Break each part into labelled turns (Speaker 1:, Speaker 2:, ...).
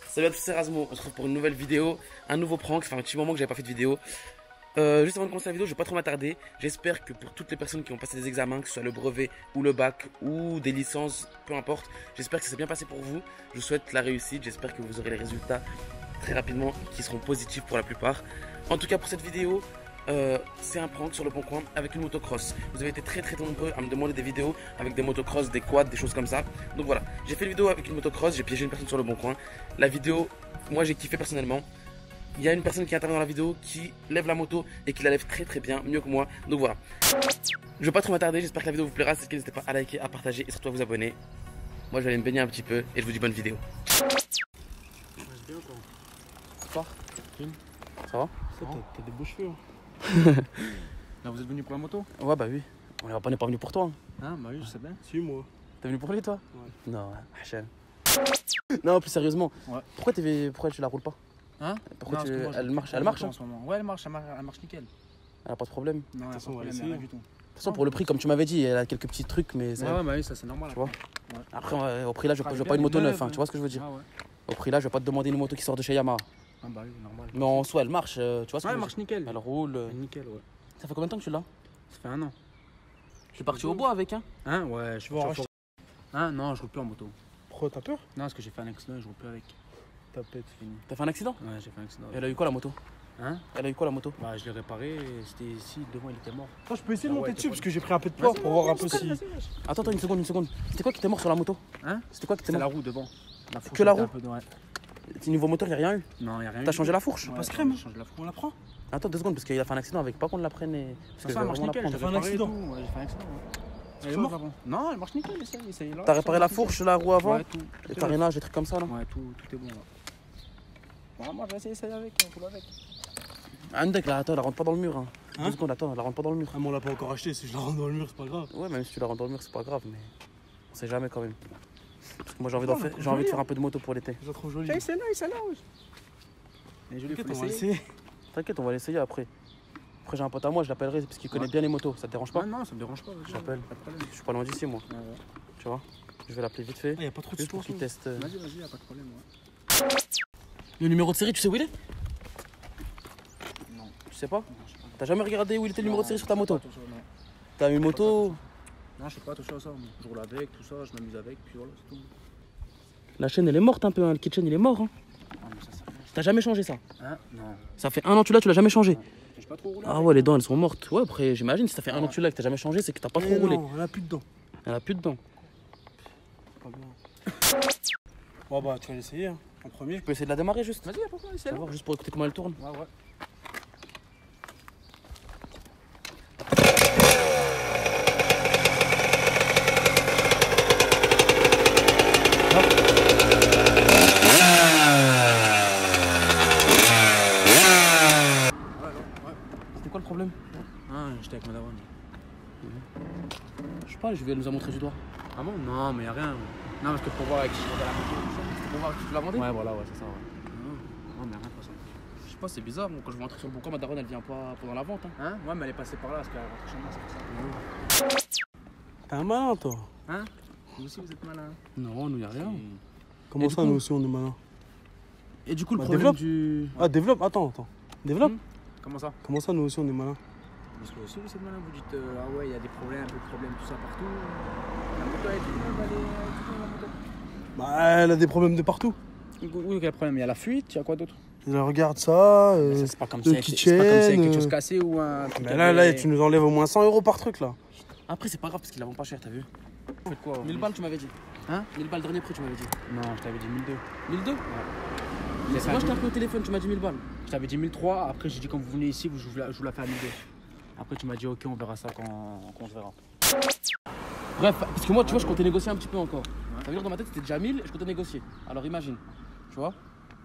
Speaker 1: Salut à tous, c'est Erasmo, on se retrouve pour une nouvelle vidéo, un nouveau prank, ça fait un petit moment que j'avais pas fait de vidéo. Juste avant de commencer la vidéo, je vais pas trop m'attarder. J'espère que pour toutes les personnes qui ont passé des examens, que ce soit le brevet ou le bac ou des licences, peu importe, j'espère que ça s'est bien passé pour vous. Je vous souhaite la réussite, j'espère que vous aurez les résultats très rapidement qui seront positifs pour la plupart. En tout cas pour cette vidéo, c'est un prank sur le bon coin avec une motocross. Vous avez été très nombreux à me demander des vidéos avec des motocross, des quads, des choses comme ça. Donc voilà, j'ai fait une vidéo avec une motocross, j'ai piégé une personne sur le bon coin. La vidéo, moi j'ai kiffé personnellement. Il y a une personne qui intervient dans la vidéo qui lève la moto et qui la lève très bien, mieux que moi. Donc voilà. Je vais pas trop m'attarder, j'espère que la vidéo vous plaira. Si c'est le cas, n'hésitez pas à liker, à partager et surtout à vous abonner. Moi je vais aller me baigner un petit peu et je vous dis bonne vidéo. Ça va?
Speaker 2: T'as des beaux cheveux. Là vous êtes venu pour la moto?
Speaker 1: Ouais bah oui. On n'est pas venu pour toi.
Speaker 2: Ah bah oui je sais bien.
Speaker 1: Si moi. T'es venu pour lui toi?
Speaker 2: Ouais.
Speaker 1: Non, Hachem. Non plus sérieusement.
Speaker 2: Ouais.
Speaker 1: Pourquoi tu la roules pas?
Speaker 2: Hein?
Speaker 1: Pourquoi
Speaker 2: non,
Speaker 1: elle marche
Speaker 2: en ce moment. Ouais elle marche nickel.
Speaker 1: Elle a pas de problème.
Speaker 2: Non,
Speaker 1: de
Speaker 2: toute façon, on va essayer. Rien du tout.
Speaker 1: toute façon pour le prix comme tu m'avais dit, elle a quelques petits trucs mais
Speaker 2: ouais bah oui ça c'est normal.
Speaker 1: Tu vois.
Speaker 2: Ouais.
Speaker 1: Après au prix là je veux pas une moto neuve, hein, tu vois ce que je veux dire.
Speaker 2: Ah, ouais.
Speaker 1: Au prix là je vais pas te demander une moto qui sort de chez Yamaha.
Speaker 2: Ah bah oui normal.
Speaker 1: Mais en soi elle marche, tu vois ce que je veux
Speaker 2: elle
Speaker 1: dire.
Speaker 2: marche nickel.
Speaker 1: Elle roule.
Speaker 2: Nickel ouais.
Speaker 1: Ça fait combien de temps que tu l'as?
Speaker 2: Ça fait 1 an.
Speaker 1: Je suis parti au bois avec
Speaker 2: Hein ouais je vois. Hein non je roule plus en moto.
Speaker 3: Pourquoi t'as peur?
Speaker 2: Non parce que j'ai fait un accident et je roule plus avec.
Speaker 3: T'as peut-être fini.
Speaker 1: T'as fait un accident?
Speaker 2: Ouais j'ai fait un accident.
Speaker 1: Elle a eu quoi la moto?
Speaker 2: Hein?
Speaker 1: Elle a eu quoi la moto?
Speaker 2: Bah je l'ai réparé et c'était ici devant il était mort.
Speaker 3: Attends, je peux essayer de monter
Speaker 2: ouais,
Speaker 3: dessus
Speaker 2: pas-
Speaker 3: parce que j'ai pris un peu de poids pour voir un peu si.
Speaker 1: Attends une seconde. C'était quoi qui était mort sur la moto?
Speaker 2: Hein?
Speaker 1: C'était quoi qui était
Speaker 2: C'est la
Speaker 1: mort?
Speaker 2: roue devant. La fourche
Speaker 1: Que la
Speaker 2: était
Speaker 1: roue?
Speaker 2: un peu de- ouais.
Speaker 1: Niveau moteur y'a rien eu?
Speaker 2: Non y'a rien.
Speaker 1: T'as changé la fourche?
Speaker 2: Ouais,
Speaker 3: Passe crème.
Speaker 2: j'ai changé la fourche.
Speaker 3: On la prend?
Speaker 1: Attends 2 secondes parce qu'il a fait un accident avec pas qu'on la prenne et. Parce que
Speaker 2: Ça marche
Speaker 1: je vais
Speaker 2: nickel,
Speaker 1: vraiment
Speaker 2: j'ai
Speaker 1: la
Speaker 3: fait un
Speaker 2: réparé
Speaker 3: accident.
Speaker 2: tout, ouais, j'ai fait un accident. Ouais.
Speaker 3: Elle est morte?
Speaker 2: Non, elle marche nickel, essaye là.
Speaker 1: T'as réparé la fourche, la roue avant?
Speaker 2: Ouais, tout.
Speaker 1: Le carénage, des trucs comme ça là?
Speaker 2: Ouais, tout est bon là. Bon, moi je vais essayer avec, on roule avec.
Speaker 1: Andek là, attends, elle rentre pas dans le mur. Hein.
Speaker 3: Hein?
Speaker 1: 2 secondes, attends, elle rentre pas dans le mur.
Speaker 3: Ah, mais on l'a pas encore acheté. Si je la rentre dans le mur, c'est pas grave.
Speaker 1: Ouais, même si tu la rentres dans le mur, c'est pas grave, mais on sait jamais quand même. Parce que moi j'ai envie,
Speaker 3: Oh,
Speaker 1: j'ai envie de faire un peu de moto pour l'été.
Speaker 3: C'est trop joli.
Speaker 2: Tiens, c'est là, ouais. Et je lui
Speaker 3: T'inquiète,
Speaker 2: fais
Speaker 3: on va
Speaker 2: essayer.
Speaker 3: essayer.
Speaker 1: T'inquiète, on va l'essayer après. Après, j'ai un pote à moi, je l'appellerai parce qu'il connaît bien les motos. Ça te dérange pas?
Speaker 2: Ouais, non, ça me dérange pas.
Speaker 1: Je l'appelle.
Speaker 2: Pas de problème.
Speaker 1: Je suis pas loin d'ici, moi.
Speaker 2: Ouais, ouais.
Speaker 1: Tu vois? Je vais l'appeler vite fait.
Speaker 3: Ah, y'a pas trop de
Speaker 1: Juste pour
Speaker 3: suspension.
Speaker 1: qu'il teste.
Speaker 2: Vas-y, y'a pas de problème. Ouais.
Speaker 1: Le numéro de série, tu sais où il est?
Speaker 2: Non.
Speaker 1: Tu sais pas?
Speaker 2: Non, je sais pas.
Speaker 1: T'as jamais regardé où il était le numéro de série sur ta moto?
Speaker 2: Tout ça, non.
Speaker 1: T'as une moto?
Speaker 2: Non, je sais pas attention à ça. Moi. Je roule avec, tout ça, je m'amuse avec, puis voilà, c'est tout.
Speaker 1: La chaîne elle est morte un peu, hein. Le kitchen il est mort. Hein.
Speaker 2: Ah, mais ça fait.
Speaker 1: T'as jamais changé ça?
Speaker 2: Hein? Non.
Speaker 1: Ça fait 1 an tu l'as jamais changé?
Speaker 2: J'ai pas trop roulé.
Speaker 1: Ah ouais, les dents elles sont mortes. Ouais, après j'imagine si ça fait 1 an que tu l'as et que t'as jamais changé, c'est que t'as pas trop
Speaker 3: Eh
Speaker 1: roulé.
Speaker 3: non, elle a plus dedans.
Speaker 1: Elle a plus de dents.
Speaker 3: Pas bien. Bon, bah, tu vas l'essayer hein, en premier.
Speaker 1: Tu peux essayer de la démarrer juste?
Speaker 2: Vas-y, y'a pas de problème,
Speaker 1: Tu vas voir juste pour écouter comment elle tourne.
Speaker 2: Ouais, ouais.
Speaker 1: C'était quoi le problème?
Speaker 2: Ah, j'étais avec ma daronne.
Speaker 1: Je sais pas, je vais nous a montré du doigt.
Speaker 2: Ah bon? Non, mais y'a rien. Non, parce que pour voir avec qui je vendais la moto.
Speaker 1: C'était pour voir que tu l'as vendé?
Speaker 2: Ouais, voilà, ouais, c'est ça. Ouais. Non, mais rien de toute façon.
Speaker 1: Je sais pas, c'est bizarre. Moi, quand je vais rentrer sur le bon coin, ma daronne elle vient pas pendant la vente. Hein.
Speaker 2: Hein? Ouais, mais elle est passée par là parce qu'elle est rentrée chez moi, c'est pour ça.
Speaker 3: T'es un malin, toi.
Speaker 2: Hein? Vous aussi, vous êtes malin.
Speaker 1: Non, nous y a rien.
Speaker 3: Comment
Speaker 1: du
Speaker 3: ça,
Speaker 1: coup
Speaker 3: nous aussi, on est malin?
Speaker 1: Et du coup, le
Speaker 3: Bah,
Speaker 1: problème
Speaker 3: développe.
Speaker 1: du.
Speaker 3: Ah, développe. Attends. Développe.
Speaker 2: Comment ça?
Speaker 3: Comment ça, nous aussi, on est malin?
Speaker 2: Parce que aussi, vous êtes malin, vous dites ah ouais, il y a des problèmes, peu de problèmes, tout ça partout. La moto, elle est toute neuve, elle est toute neuve, la moto.
Speaker 3: Bah, elle a des problèmes de partout.
Speaker 2: Oui, quel problème? Il y a la fuite, il y a quoi d'autre?
Speaker 3: Elle regarde ça.
Speaker 2: Mais ça, c'est pas comme
Speaker 3: le
Speaker 2: ça, c'est pas comme si avec quelque chose
Speaker 3: kitchen,
Speaker 2: cassé ou un. truc
Speaker 3: Mais là, tu nous enlèves au moins 100 € par truc, là.
Speaker 1: Après, c'est pas grave parce qu'ils la vendent pas cher, t'as vu?
Speaker 2: Faites quoi?
Speaker 1: 1000 balles, tu m'avais dit.
Speaker 2: Hein?
Speaker 1: 1000 balles, dernier prix, tu m'avais dit.
Speaker 2: Non, je t'avais dit 1002.
Speaker 1: 1002?
Speaker 2: J'ai
Speaker 1: Moi,
Speaker 2: fait
Speaker 1: je t'ai appelé au téléphone, tu m'as dit 1000 balles.
Speaker 2: Je t'avais dit 1003, après j'ai dit quand vous venez ici, je vous la fais à 1002. Après tu m'as dit ok, on verra ça quand on se verra.
Speaker 1: Bref, parce que moi, tu vois, je comptais négocier un petit peu encore. Ça veut dire dans ma tête, c'était déjà 1000 et je comptais négocier. Alors imagine, tu vois?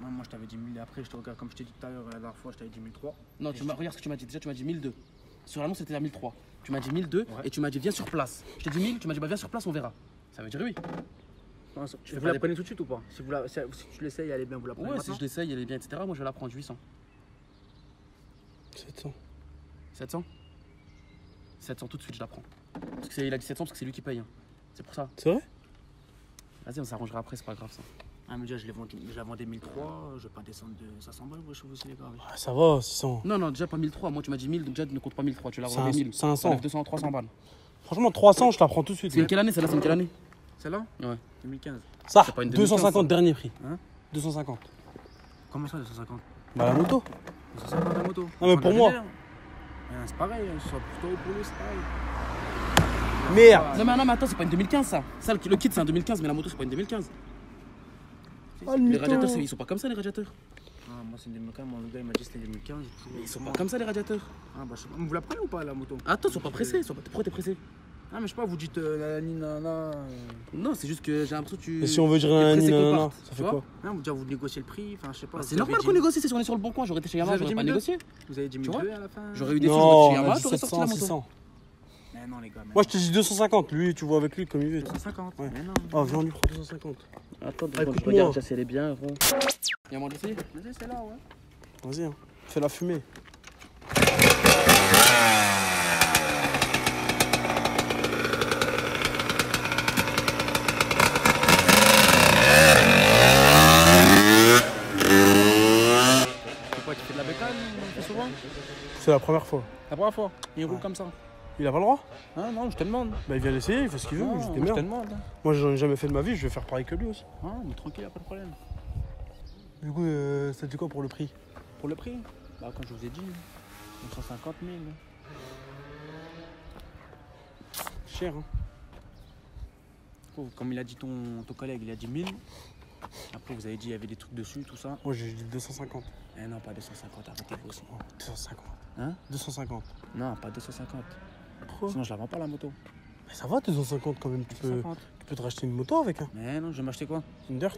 Speaker 2: Non, moi je t'avais dit 1000, après je te regarde, comme je t'ai dit tout à l'heure, la dernière fois, je t'avais dit 1003.
Speaker 1: Non, regarde ce que tu m'as dit. Déjà, tu m'as dit 1002. Sur l'annonce, c'était à 1003. Tu m'as dit 1002
Speaker 2: Ouais.
Speaker 1: et tu m'as dit viens sur place. Je t'ai dit 1000, tu m'as dit bah viens sur place, on verra. Ça veut dire oui.
Speaker 2: Vous
Speaker 1: fais
Speaker 2: la
Speaker 1: pas des-
Speaker 2: prenez tout de suite ou pas? Si tu l'essayes, elle est bien, vous la prenez
Speaker 1: Ouais, si
Speaker 2: maintenant?
Speaker 1: je l'essaye, elle est bien, etc. Moi, je vais la prendre 800.
Speaker 3: 700.
Speaker 1: 700 700 tout de suite, je la prends. Parce que il a dit 700 parce que c'est lui qui paye. Hein. C'est pour ça.
Speaker 3: C'est vrai?
Speaker 1: Vas-y, on s'arrangera après, c'est pas grave ça.
Speaker 2: Ah, mais déjà, je la vendais 1003, je vais pas descendre de 500 balles pour les chevaux aussi, les gars.
Speaker 3: Ah, ça va, 600.
Speaker 1: Non, non, déjà pas 1003. Moi, tu m'as dit 1000, donc déjà, ne compte pas 1003. Tu l'as revendu 1000.
Speaker 3: 500.
Speaker 1: 200, 300 balles.
Speaker 3: Franchement, 300, je la prends tout de suite.
Speaker 1: C'est une quelle année celle-là? C'est une quelle année?
Speaker 2: Celle-là
Speaker 1: Ouais.
Speaker 2: 2015.
Speaker 3: Ça,
Speaker 1: C'est pas une 2015,
Speaker 3: 250
Speaker 1: ça.
Speaker 3: dernier prix.
Speaker 2: Hein?
Speaker 3: 250.
Speaker 2: Combien ça, 250?
Speaker 3: Bah, la moto.
Speaker 2: 250 la moto.
Speaker 3: Non, mais pour moi.
Speaker 2: C'est pareil, soit pour toi ou pour lui, c'est pareil.
Speaker 3: Merde.
Speaker 1: Non, mais attends, c'est pas une 2015 ça. Ça, le kit, c'est un 2015, mais la moto, c'est pas une 2015.
Speaker 3: Ah, le
Speaker 1: Les
Speaker 3: mytho.
Speaker 1: radiateurs, ils sont pas comme ça, les radiateurs.
Speaker 2: Ah, moi, c'est une 2015, mon gars, il m'a dit que c'était 2015.
Speaker 1: Mais ils sont pas comme ça, les radiateurs.
Speaker 2: Ah, bah, je sais pas. Vous la prenez ou pas, la moto?
Speaker 1: Attends, sois pas pressé. Pourquoi t'es pressé?
Speaker 2: Ah, mais je sais pas, vous dites nanana.
Speaker 1: Non, c'est juste que j'ai l'impression que tu.
Speaker 3: Et si on veut dire
Speaker 1: t'es
Speaker 3: un
Speaker 1: pressé qu'on
Speaker 3: nanana,
Speaker 1: parte,
Speaker 3: ça
Speaker 1: tu
Speaker 3: fait
Speaker 1: vois.
Speaker 3: quoi?
Speaker 2: Non, vous, déjà, vous négociez le prix, enfin, je sais pas.
Speaker 1: Bah,
Speaker 2: vous
Speaker 1: c'est
Speaker 2: avez
Speaker 1: normal
Speaker 2: dit-
Speaker 1: qu'on négocie, si on est sur le bon coin. J'aurais été chez Yamaha,
Speaker 2: Vous avez
Speaker 1: j'aurais pas
Speaker 2: dit
Speaker 1: négocié.
Speaker 2: Vous avez dit
Speaker 1: Tu vois
Speaker 2: 1002 à la fin?
Speaker 1: J'aurais eu des sous, j'aurais été
Speaker 3: Non,
Speaker 1: chez Yamaha,
Speaker 3: on a
Speaker 1: j'aurais
Speaker 3: dit
Speaker 1: sorti la
Speaker 3: 700,
Speaker 1: moto.
Speaker 3: 600.
Speaker 2: Mais non, les gars.
Speaker 3: Moi, je te dis 250. Lui, tu vois avec lui comme il veut.
Speaker 2: 250.
Speaker 3: Ouais.
Speaker 2: Mais non.
Speaker 3: Oh, viens, on lui prend 250.
Speaker 1: Attends,
Speaker 3: Ah, écoute-moi. Je regarde déjà
Speaker 1: si elle est bien, gros. Y'a moins d'essayer?
Speaker 2: Vas-y, c'est là, ouais.
Speaker 3: Vas-y, hein. Fais la fumée.
Speaker 2: Pourquoi tu fais de la bécane souvent?
Speaker 3: C'est la première fois.
Speaker 2: La première fois. Il roule comme ça.
Speaker 3: Il a pas le droit?
Speaker 2: Ah non, je te demande.
Speaker 3: Bah, il vient l'essayer, il fait ce qu'il veut.
Speaker 2: Non,
Speaker 3: je
Speaker 2: je te
Speaker 3: démerde.
Speaker 2: demande.
Speaker 3: Moi, j'en ai jamais fait de ma vie, je vais faire pareil que lui aussi.
Speaker 2: Ah, mais tranquille, y'a pas de problème.
Speaker 3: Du coup, ça te dit quoi pour le prix?
Speaker 2: Pour le prix? Bah, comme je vous ai dit, 150 000.
Speaker 3: Cher, hein.
Speaker 2: Oh, comme il a dit ton collègue, il a dit 1000. Après, vous avez dit il y avait des trucs dessus, tout ça.
Speaker 3: Moi, j'ai dit 250.
Speaker 2: Eh non, pas 250, arrêtez-vous aussi.
Speaker 3: Oh, 250.
Speaker 2: Hein?
Speaker 3: 250.
Speaker 2: Non, pas 250.
Speaker 3: Pourquoi?
Speaker 2: Sinon, je la vends pas la moto.
Speaker 3: Mais ça va, 250 quand même. Tu peux
Speaker 2: 250.
Speaker 3: te racheter une moto avec, hein.
Speaker 2: Mais non, je vais m'acheter quoi?
Speaker 3: Une dirt.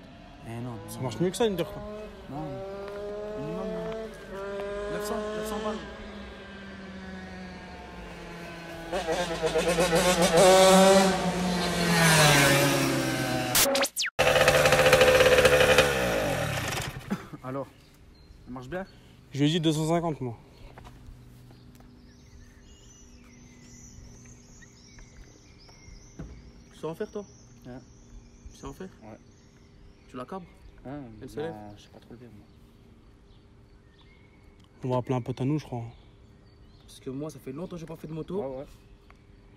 Speaker 2: Eh non.
Speaker 3: Ça marche mieux que ça, une dirt.
Speaker 2: Non. Minimum, 900 balles. Alors, ça marche bien?
Speaker 3: Je lui ai dit 250, moi.
Speaker 1: Tu sais en faire, toi?
Speaker 2: Ouais.
Speaker 1: Tu sais en faire?
Speaker 2: Ouais.
Speaker 1: Tu la cabres?
Speaker 2: Hein,
Speaker 1: Elle se lève?
Speaker 2: je sais pas trop le dire, moi.
Speaker 3: On va appeler un pote à nous, je crois.
Speaker 1: Parce que moi, ça fait longtemps que j'ai pas fait de moto.
Speaker 2: ouais.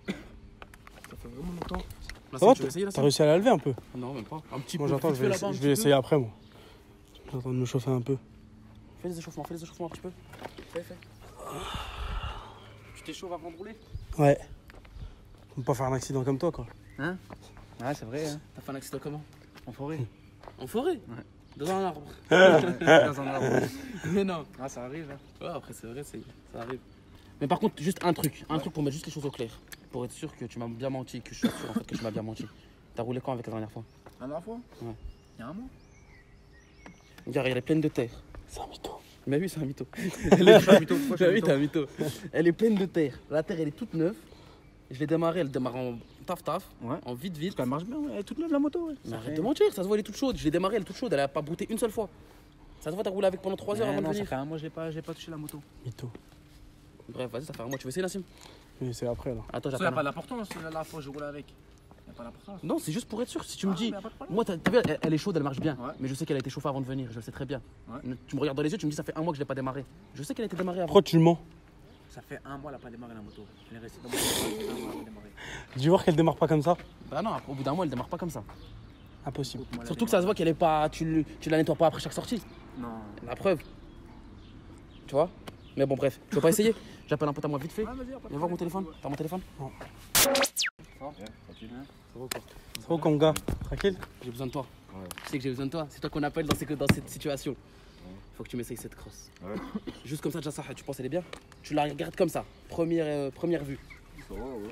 Speaker 1: Ça fait vraiment longtemps. Là,
Speaker 3: Ça va,
Speaker 1: tu veux essayer là?
Speaker 3: t'as réussi à la lever un peu?
Speaker 1: Non, même pas. Un petit
Speaker 3: Moi,
Speaker 1: peu.
Speaker 3: j'attends,
Speaker 1: vite
Speaker 3: je
Speaker 1: fait,
Speaker 3: vais,
Speaker 1: là-bas, un
Speaker 3: je
Speaker 1: petit
Speaker 3: vais
Speaker 1: peu.
Speaker 3: essayer après, moi. J'attends de me chauffer un peu.
Speaker 1: Fais les échauffements un petit peu. Fais. Tu t'échauffes avant de rouler?
Speaker 3: Ouais. Faut pas faire un accident comme toi, quoi.
Speaker 2: Hein? Ouais, c'est vrai, hein.
Speaker 1: T'as fait un accident comment?
Speaker 2: En forêt.
Speaker 1: En forêt?
Speaker 2: Ouais.
Speaker 1: Dans un arbre.
Speaker 2: Dans un arbre.
Speaker 1: Mais non.
Speaker 2: Ah, ça arrive, hein.
Speaker 1: Ouais, après, c'est vrai, ça arrive. Mais par contre, juste un truc pour mettre juste les choses au clair. Pour être sûr que tu m'as bien menti, que je suis sûr en fait que tu m'as bien menti. T'as roulé quand avec la dernière fois?
Speaker 2: La dernière fois?
Speaker 1: Ouais.
Speaker 2: Il y a un mois?
Speaker 1: Regarde, elle est pleine de terre.
Speaker 3: C'est un mytho.
Speaker 1: Mais oui, c'est un mytho.
Speaker 2: Elle est un mytho. Pourquoi je
Speaker 1: Bah
Speaker 2: suis
Speaker 1: oui,
Speaker 2: un
Speaker 1: t'es un mytho. Elle est pleine de terre. La terre, elle est toute neuve. Je l'ai démarrée, elle démarre en taf,
Speaker 2: Ouais.
Speaker 1: en vite.
Speaker 2: Parce qu'elle marche bien, ouais. Elle est toute neuve la moto, ouais.
Speaker 1: Mais arrête de mentir, ça se voit, elle est toute chaude. Je l'ai démarrée, elle est toute chaude, elle a pas brouté une seule fois. Ça se voit, t'as roulé avec pendant 3 heures avant de
Speaker 2: non, ça
Speaker 1: venir.
Speaker 2: fait un mois, j'ai pas touché la moto.
Speaker 3: Mytho.
Speaker 1: Bref, vas-y, ça fait un mois. Tu veux essayer, Nassim?
Speaker 3: Mais c'est après, là.
Speaker 1: Attends,
Speaker 2: Ça, y a
Speaker 1: j'appelle.
Speaker 2: pas d'importance, la fois je roule avec. Y a pas d'importance.
Speaker 1: Non, c'est juste pour être sûr. Si tu me
Speaker 2: Ah,
Speaker 1: dis,
Speaker 2: mais y a pas de problème.
Speaker 1: moi, t'as vu, elle est chaude, elle marche bien.
Speaker 2: Ouais.
Speaker 1: Mais je sais qu'elle a été chauffée avant de venir, je le sais très bien.
Speaker 2: Ouais.
Speaker 1: Tu me regardes dans les yeux, tu me dis, ça fait un mois que je l'ai pas démarré. Je sais qu'elle a été démarrée avant.
Speaker 3: Pourquoi tu le mens?
Speaker 2: Ça fait un mois, elle a pas démarré la moto. Elle est restée dans mon moto, un mois, elle a pas démarré.
Speaker 3: Tu vois qu'elle démarre pas comme ça?
Speaker 1: Bah non, au bout d'un mois, elle démarre pas comme ça.
Speaker 3: Impossible.
Speaker 2: Donc, moi, elle a
Speaker 1: Surtout que ça se voit qu'elle est pas. Tu la nettoies pas après chaque sortie.
Speaker 2: démarré. Non.
Speaker 1: La preuve. Tu vois? Mais bon, bref, tu veux pas essayer? J'appelle un pote à moi vite fait.
Speaker 2: Ah, vas-y, y a pas de
Speaker 1: Viens voir mon
Speaker 2: problème.
Speaker 1: téléphone. T'as mon téléphone?
Speaker 3: Ça va, comme gars? Tranquille?
Speaker 1: J'ai besoin de toi. Tu sais que j'ai besoin de toi. C'est toi qu'on appelle dans cette situation. Faut que tu m'essayes cette crosse.
Speaker 4: Ouais.
Speaker 1: Juste comme ça, déjà, ça, tu penses elle est bien? Tu la regardes comme ça, première vue.
Speaker 4: Ça va, ouais.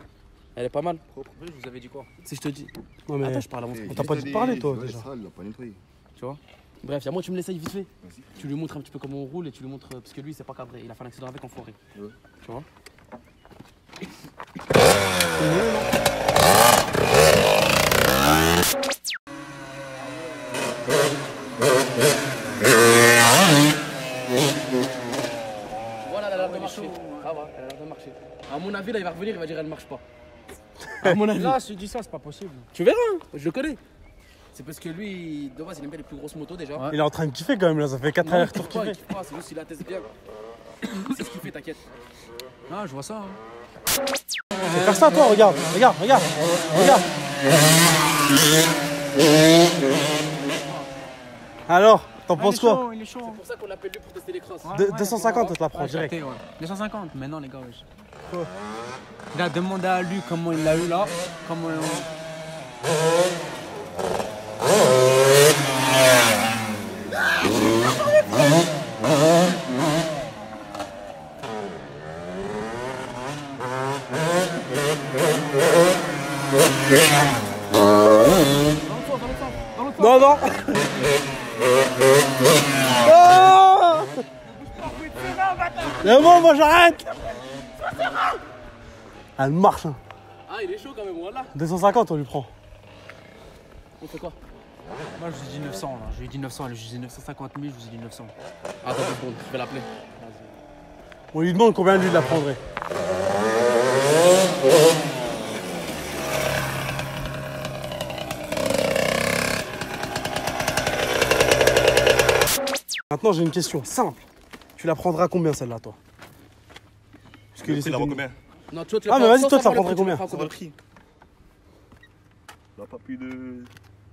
Speaker 1: Elle est pas mal.
Speaker 2: Propre. Je vous avais dit quoi?
Speaker 1: Si je te dis.
Speaker 3: Non, mais
Speaker 1: Attends, je parle à mon
Speaker 4: Eh,
Speaker 3: On t'a pas dit de parler, toi,
Speaker 4: ouais,
Speaker 3: déjà.
Speaker 4: sale, il a pas nettoyé.
Speaker 1: Tu vois? Bref, y'a moi, tu me l'essayes vite fait.
Speaker 4: Vas-y.
Speaker 1: Tu lui montres un petit peu comment on roule et tu lui montres. Parce que lui, c'est pas cadré. Il a fait un accident avec en forêt.
Speaker 4: Ouais.
Speaker 1: Tu vois? Voilà, elle a l'air de marcher. Ça va, elle a l'air de marcher. À mon avis, là, il va revenir, il va dire elle marche pas. À mon avis.
Speaker 2: Là, si tu dis ça, c'est pas possible.
Speaker 1: Tu verras, hein. Je le connais. C'est parce que lui, de base, il aime bien les plus grosses motos déjà.
Speaker 2: Ouais.
Speaker 3: Il est en train de kiffer quand même là, ça fait 4
Speaker 1: Non, il
Speaker 3: allers-retours
Speaker 1: kiffe pas,
Speaker 3: qu'il
Speaker 1: il
Speaker 3: fait.
Speaker 1: kiffe pas, c'est juste qu'il atteste bien. C'est ce qu'il fait, t'inquiète.
Speaker 2: Ah, je vois ça. Hein.
Speaker 3: Fais faire ça toi, regarde. Alors, t'en penses quoi?
Speaker 2: Il est chaud.
Speaker 1: C'est pour ça qu'on l'appelle lui pour tester les crosses.
Speaker 3: 250, on te la prend
Speaker 2: Ouais,
Speaker 3: direct.
Speaker 2: capté, ouais. 250, mais non, les gars, wesh.
Speaker 3: Quoi?
Speaker 2: Il a demandé à lui comment il l'a eu là. Comment
Speaker 3: Non, non. Ah mais moi j'arrête. Elle marche hein.
Speaker 1: Ah, il est chaud quand même, voilà.
Speaker 3: 250 on lui prend.
Speaker 1: On fait quoi?
Speaker 2: Moi, je vous ai dit 900 là. Je lui ai dit 900, je lui ai dit 950 000, je vous ai dit 900.
Speaker 1: Attends 2 secondes, je vais l'appeler.
Speaker 3: On lui demande combien lui de la prendrait. Maintenant j'ai une question simple. Tu la prendras combien celle-là toi? Parce que
Speaker 4: Le prix, il a combien?
Speaker 1: Non, toi, tu
Speaker 3: Ah, mais vas-y, toi, tu la
Speaker 1: prends
Speaker 3: prendrais combien?
Speaker 4: Ça va le prix. Là, pas plus de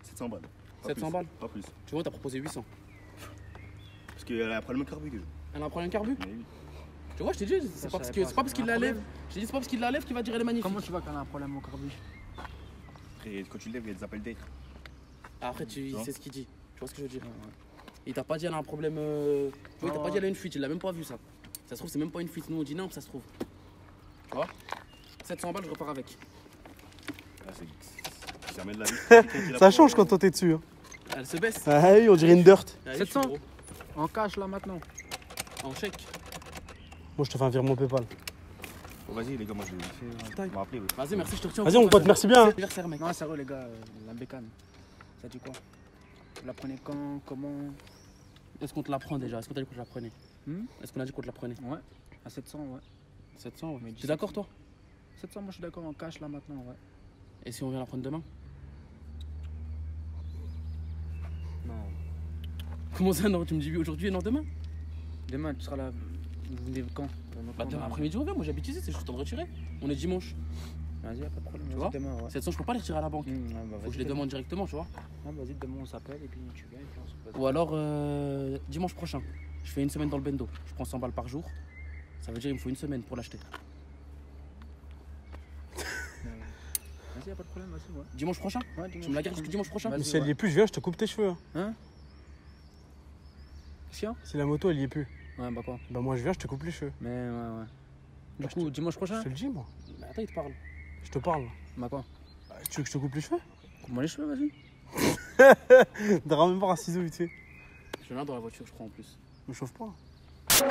Speaker 4: 700 balles. Pas
Speaker 1: 700
Speaker 4: plus.
Speaker 1: balles.
Speaker 4: Pas plus.
Speaker 1: Tu vois, t'as proposé 800.
Speaker 4: Parce qu'elle a un problème carbu.
Speaker 1: Elle a un problème carbu.
Speaker 4: Mais oui.
Speaker 1: Tu vois, je t'ai dit, c'est pas parce que- c'est pas parce qu'il la lève. Je t'ai dit, c'est pas parce qu'il la lève qu'il va dire elle est magnifique.
Speaker 2: Comment tu vois qu'elle a un problème au carbu?
Speaker 4: Après, quand tu le lèves, il y a des appels d'être.
Speaker 1: Après, tu
Speaker 4: Non.
Speaker 1: sais ce qu'il dit. Tu vois ce que je veux dire? Il t'a pas dit elle a un problème. Tu vois, il t'a pas dit elle a une fuite, il a même pas vu ça. Ça se trouve, c'est même pas une fuite. Nous, on dit non, ça se trouve. Tu vois? 700 balles, je repars avec.
Speaker 4: Ah, c'est jamais de la vie.
Speaker 3: Ça change quand toi t'es dessus. Hein.
Speaker 1: Elle se baisse.
Speaker 3: Ah oui, on dirait une dirt.
Speaker 1: Allez,
Speaker 2: 700.
Speaker 1: je suis gros.
Speaker 2: En cash là maintenant.
Speaker 1: En chèque.
Speaker 3: Moi je te fais un virement PayPal.
Speaker 4: Bon, vas-y, les gars, moi je vais vite fait. M'as appelé, ouais.
Speaker 1: Vas-y, merci, je te retiens. au
Speaker 3: Vas-y
Speaker 1: courant,
Speaker 3: mon pote, merci bien. hein.
Speaker 1: Anniversaire, mec.
Speaker 2: Non, sérieux les gars, la bécane. Ça dit quoi? Vous la prenez quand? Comment?
Speaker 1: Est-ce qu'on te la prend déjà? Est-ce qu'on t'a dit qu'on te la prenait? Est-ce qu'on a dit qu'on te la prenait?
Speaker 2: Ouais. À 700, ouais.
Speaker 1: 700, ouais.
Speaker 2: Mais
Speaker 1: Tu es d'accord, toi?
Speaker 2: 700, moi je suis d'accord en cash là maintenant, ouais.
Speaker 1: Et si on vient la prendre demain?
Speaker 2: Non.
Speaker 1: Comment ça, non? Tu me dis oui aujourd'hui et non demain?
Speaker 2: Demain, tu seras là. Vous venez quand?
Speaker 1: Bah, demain après-midi, on vient. Moi, j'habite ici, c'est juste temps de retirer. On est dimanche.
Speaker 2: Vas-y, y'a pas de problème.
Speaker 1: Tu
Speaker 2: Vas-y,
Speaker 1: vois
Speaker 2: demain, ouais.
Speaker 1: 700, je peux pas les retirer à la banque.
Speaker 2: Ouais, bah,
Speaker 1: Faut
Speaker 2: vas-y,
Speaker 1: que je les
Speaker 2: demain.
Speaker 1: demande directement, tu vois.
Speaker 2: Ah, vas-y, demain on s'appelle et puis tu viens et puis on se pose.
Speaker 1: Ou alors, dimanche prochain. Je fais une semaine dans le bendo. Je prends 100 balles par jour. Ça veut dire qu'il me faut une semaine pour l'acheter.
Speaker 2: Vas-y, y'a pas de problème, vas-y, ouais.
Speaker 1: Dimanche prochain?
Speaker 2: Ouais,
Speaker 1: Tu me la gardes jusqu'au dimanche prochain?
Speaker 2: Vas-y.
Speaker 3: Mais si elle y est plus, je viens, je te coupe tes cheveux. hein.
Speaker 2: Hein? Chien?
Speaker 3: Si la moto elle y est plus,
Speaker 2: Ouais, bah quoi?
Speaker 3: bah moi je viens, je te coupe les cheveux.
Speaker 2: Mais ouais. Du coup, dimanche prochain?
Speaker 3: Je te le dis moi.
Speaker 1: Mais attends, il te parle.
Speaker 3: Je te parle.
Speaker 2: Bah quoi?
Speaker 3: Bah, tu veux que je te coupe les cheveux?
Speaker 2: Coupe-moi les cheveux, vas-y.
Speaker 3: T'auras même pas un ciseau vite fait.
Speaker 1: Je viens dans la voiture, je crois en plus.
Speaker 3: Me chauffe pas.
Speaker 1: C'est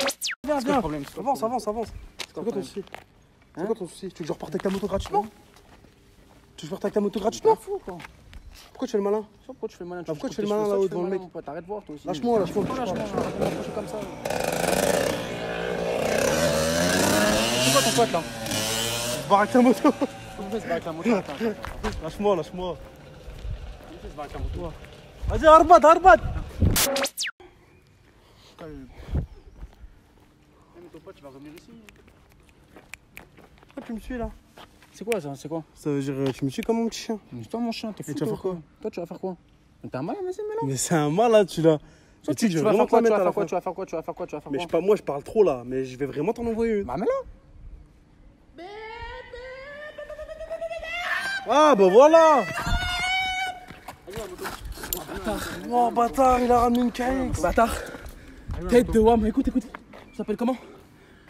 Speaker 1: quoi le problème? C'est quoi le
Speaker 3: Avance,
Speaker 1: problème?
Speaker 3: avance. C'est quoi ton
Speaker 1: problème
Speaker 3: souci? C'est
Speaker 1: Hein
Speaker 3: quoi ton souci? Tu veux que je reparte avec ta moto gratuitement? Tu veux que je reparte avec ta moto gratuitement?
Speaker 2: T'es fou, quoi.
Speaker 3: Pourquoi tu fais le malin?
Speaker 2: Pourquoi tu fais le malin?
Speaker 3: Pourquoi tu fais le malin là-haut devant le mec?
Speaker 2: Arrête de voir toi aussi.
Speaker 3: Lâche-moi, lâche-moi.
Speaker 2: Lâche-moi, lâche-moi comme ça. C'est quoi ton pote là?
Speaker 3: Tu barres avec ta moto.
Speaker 2: Comment ça se bat avec la moto? Attends.
Speaker 3: Lâche-moi, lâche-moi.
Speaker 2: Comment ça se bat avec la moto?
Speaker 3: Vas-y, Arbat, Arbat.
Speaker 2: Mais ton pote, tu vas revenir ici.
Speaker 3: Pourquoi tu me suis là?
Speaker 2: C'est quoi ça? C'est quoi?
Speaker 3: Ça veut dire tu me suis comme mon petit chien.
Speaker 2: Mais c'est toi mon chien, t'es fou.
Speaker 3: Et tu vas
Speaker 2: toi,
Speaker 3: faire quoi?
Speaker 2: Toi, tu vas faire quoi? Mais t'es un malin, vas-y, mais là.
Speaker 3: Mais c'est un mal là, tu l'as.
Speaker 2: Toi,
Speaker 3: Tu sais que je vais
Speaker 2: vas
Speaker 3: vraiment
Speaker 2: faire quoi?
Speaker 3: te
Speaker 2: Tu
Speaker 3: la
Speaker 2: vas
Speaker 3: mettre à la
Speaker 2: faire quoi?
Speaker 3: fin.
Speaker 2: Tu vas faire quoi? Tu vas faire quoi? Tu vas faire
Speaker 3: Mais
Speaker 2: quoi?
Speaker 3: je sais pas, moi je parle trop là, mais je vais vraiment t'en envoyer une.
Speaker 2: Bah, mais là.
Speaker 3: Ah bah voilà. Oh bâtard, il a ramené une KX.
Speaker 1: Bâtard! Tête de WAM, écoute. Tu t'appelles comment?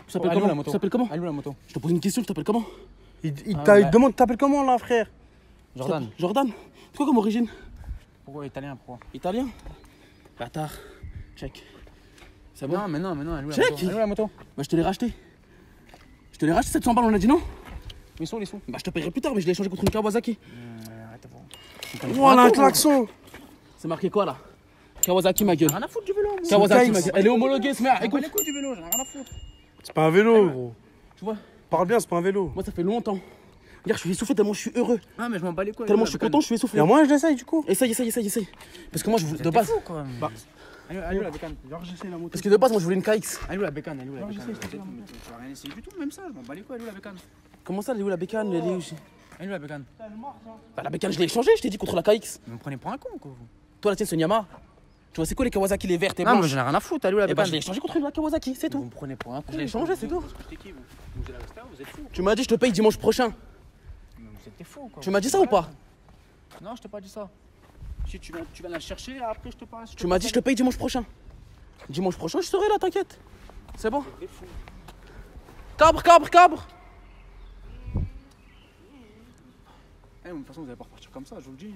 Speaker 1: Tu t'appelles
Speaker 2: Elle est où, la
Speaker 1: comment?
Speaker 2: moto?
Speaker 1: Tu t'appelles comment?
Speaker 2: Elle est où la moto?
Speaker 1: Je te pose une question, tu t'appelles comment?
Speaker 3: Il
Speaker 2: Ah,
Speaker 3: te
Speaker 2: ouais.
Speaker 3: demande, t'appelles comment là, frère?
Speaker 2: Jordan.
Speaker 1: Jordan? C'est quoi comme origine?
Speaker 2: Pourquoi italien? Pourquoi?
Speaker 1: Italien? Bâtard. Check. C'est bon?
Speaker 2: Non, mais non, elle est où la
Speaker 1: Check.
Speaker 2: moto? Elle est où la moto?
Speaker 1: Bah, je te l'ai racheté. Je te l'ai racheté 700 balles, on a dit non?
Speaker 2: Ils sont les sous.
Speaker 1: Bah, je te paierai plus tard, mais je l'ai échangé contre une Kawasaki.
Speaker 2: Arrête de voir.
Speaker 3: Voilà un klaxon.
Speaker 1: C'est marqué quoi là? Kawasaki, ma gueule.
Speaker 2: Rien à foutre du vélo, moi.
Speaker 1: Kawasaki,
Speaker 3: KX.
Speaker 1: ma gueule. Elle est homologuée, ce mec.
Speaker 2: Écoute
Speaker 1: Écoute,
Speaker 2: les couilles du vélo, j'en ai rien à foutre.
Speaker 3: C'est pas un vélo, gros.
Speaker 1: tu vois,
Speaker 3: Parle bien, c'est pas un vélo.
Speaker 1: moi ça fait longtemps Regarde, je suis essoufflé tellement je suis heureux.
Speaker 2: Ah, mais je m'en bats les couilles.
Speaker 1: Tellement je suis content, je suis essoufflé.
Speaker 3: Et moi, je l'essaye du coup.
Speaker 1: Essaye. Parce que moi, de base.
Speaker 2: Fou, quoi.
Speaker 3: Bah.
Speaker 2: Allez où la bécane?
Speaker 3: Genre, j'essaye la moto.
Speaker 1: Parce que de base, moi, je voulais une KX.
Speaker 2: Allez où la bécane? Allez où la
Speaker 3: Non,
Speaker 2: bécane?
Speaker 3: j'essaie,
Speaker 2: Tu vas rien essayer du tout, même ça, je m'en bats les couilles. Allez où la bécane?
Speaker 1: Comment ça, elle est où la bécane? Elle est où?
Speaker 2: Allez où la bécane?
Speaker 1: Bah, la bécane, je l'ai échangée, je t'ai dit, contre la KX.
Speaker 2: Vous me prenez pour un con, quoi. Vous.
Speaker 1: Toi, la tienne, c'est une Yamaha. Tu vois, c'est quoi les Kawasaki, les vertes et
Speaker 2: Non, mais
Speaker 1: blanches?
Speaker 2: j'en ai rien à foutre. Allez où la
Speaker 1: Eh ben,
Speaker 2: bécane?
Speaker 1: je l'ai échangé contre une Kawasaki, c'est
Speaker 2: Vous
Speaker 1: tout.
Speaker 2: me prenez pour un con.
Speaker 1: Je l'ai échangé, c'est tout.
Speaker 2: J'étais qui, vous? Vous allez rester là, vous êtes fous.
Speaker 1: Tu m'as dit, je te paye dimanche prochain.
Speaker 2: Vous êtes fous, quoi.
Speaker 1: Tu m'as dit ça ou pas?
Speaker 2: Non, je t'ai pas dit ça. Si tu viens la chercher, après je te passe.
Speaker 1: Tu m'as dit, je te paye dimanche prochain. Dimanche prochain, je serai là, t'inquiète. C'est bon? Cabre.
Speaker 2: Eh, de toute façon, vous allez pas repartir comme ça, je vous le dis.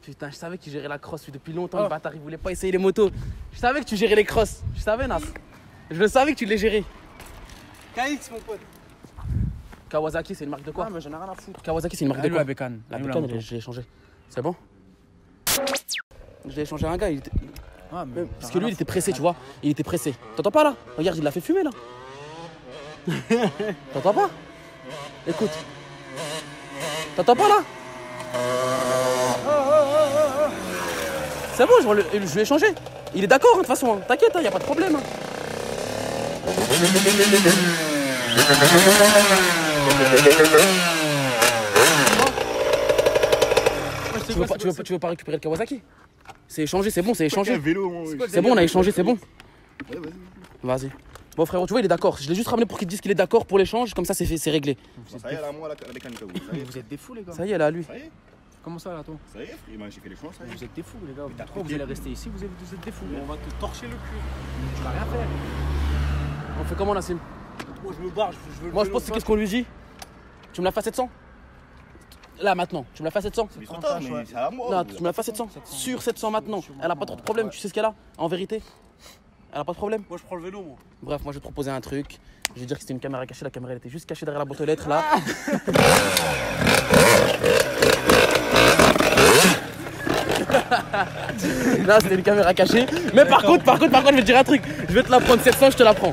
Speaker 1: Putain, je savais que tu gérais la crosse depuis longtemps, le bâtard, il voulait pas essayer les motos. Je savais que tu gérais les crosses. Je savais, Nas. Je le savais que tu les gérais.
Speaker 3: KX, mon pote.
Speaker 1: Kawasaki, c'est une marque de quoi?
Speaker 2: Ah, mais j'en ai rien à foutre.
Speaker 1: Kawasaki, c'est une marque de
Speaker 2: Allez où
Speaker 1: quoi?
Speaker 2: la bécane?
Speaker 1: La
Speaker 2: Allez où
Speaker 1: bécane,
Speaker 2: moto?
Speaker 1: je l'ai échangé. C'est bon? Je l'ai échangé à un gars, il était...
Speaker 2: Ah, mais
Speaker 1: parce que lui, il était pressé, tu vois. Il était pressé. T'entends pas là? Regarde, il l'a fait fumer là. T'entends pas? Écoute. T'entends pas là? C'est bon, je lui ai échangé. Il est d'accord, de toute façon. T'inquiète, y a pas de problème. Tu veux pas récupérer le Kawasaki? C'est échangé, c'est bon, c'est échangé.
Speaker 4: Un vélo, moi. oui.
Speaker 1: C'est bon, on a échangé, c'est bon.
Speaker 4: Ouais, vas-y.
Speaker 1: Vas-y. Bon frérot, tu vois, il est d'accord. Je l'ai juste ramené pour qu'il dise qu'il est d'accord pour l'échange, comme ça c'est fait, c'est réglé.
Speaker 4: Bon, ça y est, là, moi, la mécanique, vous. Ça y est,
Speaker 2: Vous êtes des fous, les gars.
Speaker 1: Ça y est, là, lui.
Speaker 4: ça y est,
Speaker 2: Comment ça, là, toi?
Speaker 4: ça y est, frère. J'ai fait les choix, ça y est.
Speaker 2: Vous êtes des fous, les gars.
Speaker 4: t'as
Speaker 2: Pourquoi vous
Speaker 4: coupé.
Speaker 2: allez rester ici? Vous êtes des fous.
Speaker 3: On va te torcher le cul.
Speaker 2: Tu vas rien faire.
Speaker 1: On fait comment, Nassim?
Speaker 3: Moi, je me barre, je veux
Speaker 1: Moi, je pense que qu'est-ce qu'on lui dit? Tu me la fais à 700? Là, maintenant, tu me la fais à 700?
Speaker 4: Mais trop tard, mais c'est à moi.
Speaker 1: Là, tu me la fais à 700? Sur 700 maintenant. Elle a pas trop de problème, tu sais ce qu'elle a? En vérité? Elle a pas de problème?
Speaker 3: Moi, je prends le vélo, moi.
Speaker 1: Bref, moi je vais te proposer un truc. Je vais dire que c'était une caméra cachée. La caméra elle était juste cachée derrière la boîte aux lettres là. Là c'était une caméra cachée. Mais par contre, je vais te dire un truc. Je vais te la prendre 700, je te la prends.